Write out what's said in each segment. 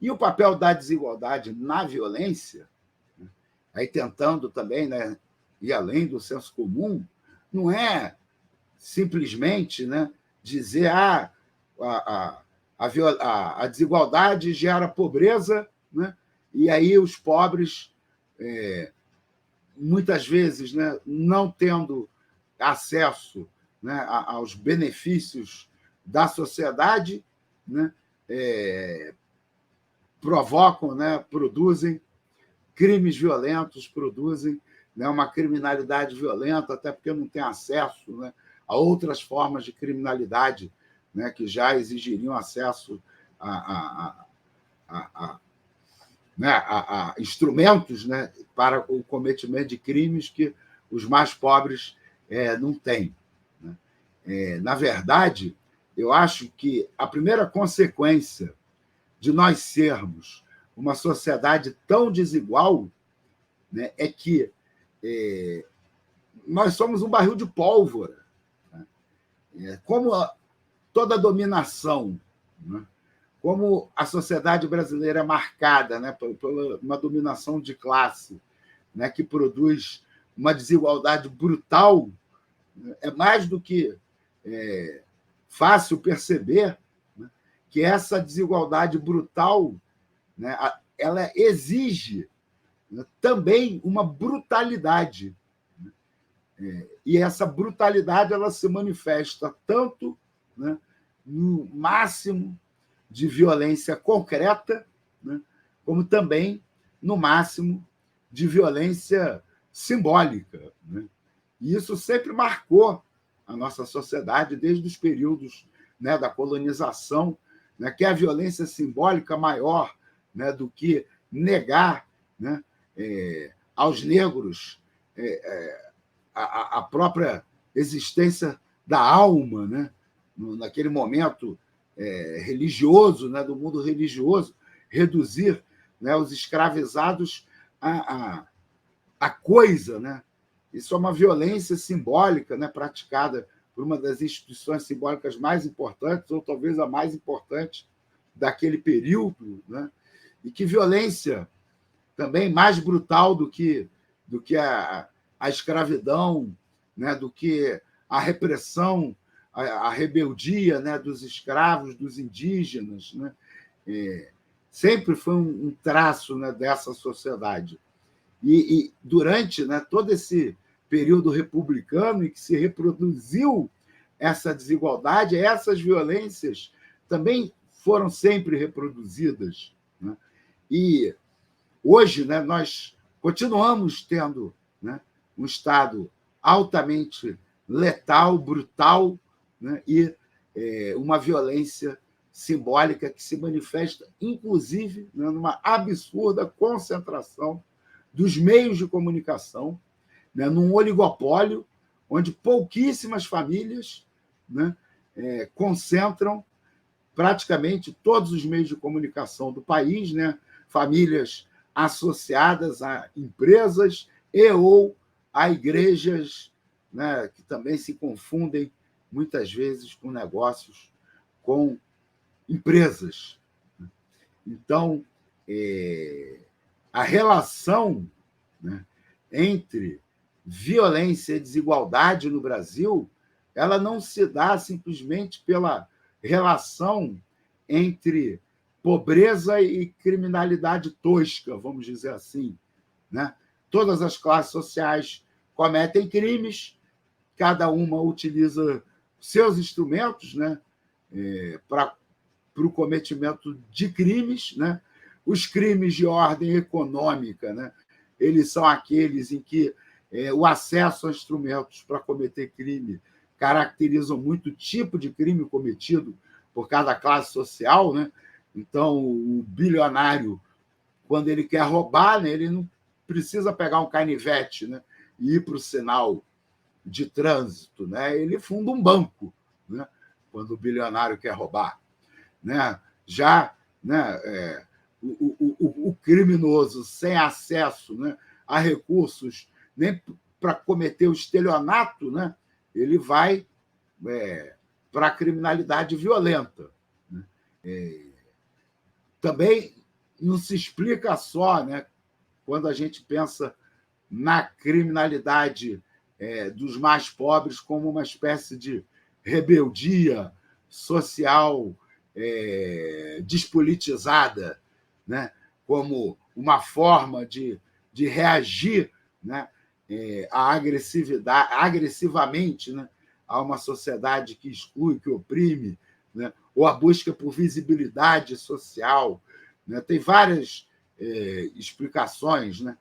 E o papel da desigualdade na violência, né, aí tentando também, né, ir além do senso comum, não é simplesmente, né, dizer a desigualdade gera pobreza, né, e aí os pobres, muitas vezes, né, não tendo acesso, né, aos benefícios da sociedade, né, provocam, né, produzem crimes violentos, produzem, né, uma criminalidade violenta, até porque não tem acesso, né, a outras formas de criminalidade, né, que já exigiriam acesso a, né, a instrumentos, né, para o cometimento de crimes que os mais pobres não têm. Né? Na verdade, eu acho que a primeira consequência de nós sermos uma sociedade tão desigual, né, é que nós somos um barril de pólvora. Né? Como toda dominação, né, como a sociedade brasileira é marcada, né, por uma dominação de classe, né, que produz uma desigualdade brutal, é mais do que fácil perceber, né, que essa desigualdade brutal, né, ela exige, né, também uma brutalidade. E essa brutalidade ela se manifesta tanto, né, no máximo de violência concreta, né, como também no máximo de violência simbólica. Né? E isso sempre marcou a nossa sociedade desde os períodos, né, da colonização, né, que é a violência simbólica maior, né, do que negar, né, aos negros a própria existência da alma, né, naquele momento religioso, né, do mundo religioso, reduzir, né, os escravizados a coisa. Né? Isso é uma violência simbólica, né, praticada por uma das instituições simbólicas mais importantes, ou talvez a mais importante daquele período. Né? E que violência também mais brutal do que a escravidão, né, do que a repressão, a rebeldia, né, dos escravos, dos indígenas, né, sempre foi um traço, né, dessa sociedade. E durante, né, todo esse período republicano em que se reproduziu essa desigualdade, essas violências também foram sempre reproduzidas. Né? E hoje, né, nós continuamos tendo, né, um Estado altamente letal, brutal, né, e uma violência simbólica que se manifesta, inclusive, né, numa absurda concentração dos meios de comunicação, né, num oligopólio onde pouquíssimas famílias, né, concentram praticamente todos os meios de comunicação do país, né, famílias associadas a empresas ou a igrejas, né, que também se confundem muitas vezes com negócios, com empresas. Então, a relação, né, entre violência e desigualdade no Brasil, ela não se dá simplesmente pela relação entre pobreza e criminalidade tosca, vamos dizer assim. Né? Todas as classes sociais cometem crimes, cada uma utiliza seus instrumentos, né, para o cometimento de crimes. Né? Os crimes de ordem econômica, né, eles são aqueles em que o acesso a instrumentos para cometer crime caracterizam muito o tipo de crime cometido por cada classe social. Né? Então, o bilionário, quando ele quer roubar, né, ele não precisa pegar um canivete, né, e ir para o sinal de trânsito. Né? Ele funda um banco, né, quando o bilionário quer roubar. Né? Já, né, o criminoso sem acesso, né, a recursos nem para cometer o estelionato, né, ele vai para a criminalidade violenta. Né? Também não se explica só, né, quando a gente pensa na criminalidade dos mais pobres como uma espécie de rebeldia social despolitizada, né, como uma forma de reagir, né, agressivamente, né, a uma sociedade que exclui, que oprime, né, ou a busca por visibilidade social. Né? Tem várias explicações, né,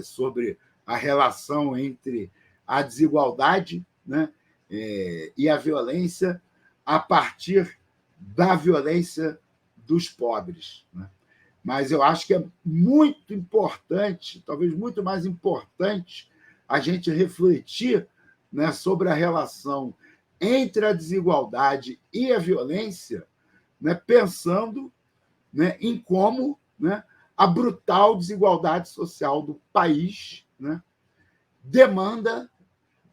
sobre a relação entre a desigualdade, né, e a violência a partir da violência dos pobres. Né? Mas eu acho que é muito importante, talvez muito mais importante, a gente refletir, né, sobre a relação entre a desigualdade e a violência, né, pensando, né, em como, né, a brutal desigualdade social do país, né, demanda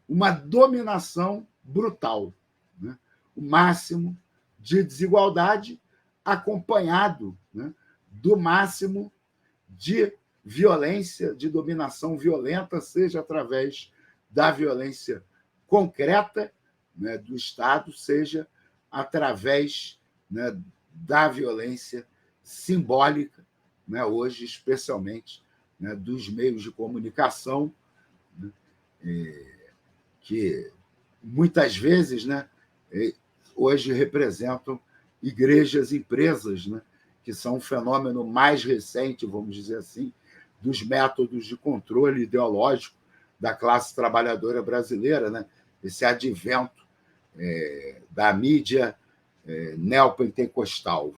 uma dominação brutal, né, o máximo de desigualdade acompanhado, né, do máximo de violência, de dominação violenta, seja através da violência concreta, né, do Estado, seja através, né, da violência simbólica, né, hoje, especialmente, né, dos meios de comunicação, né, que muitas vezes, né, hoje representam igrejas, empresas, né, que são um fenômeno mais recente, vamos dizer assim, dos métodos de controle ideológico da classe trabalhadora brasileira, né? Esse advento da mídia neopentecostal.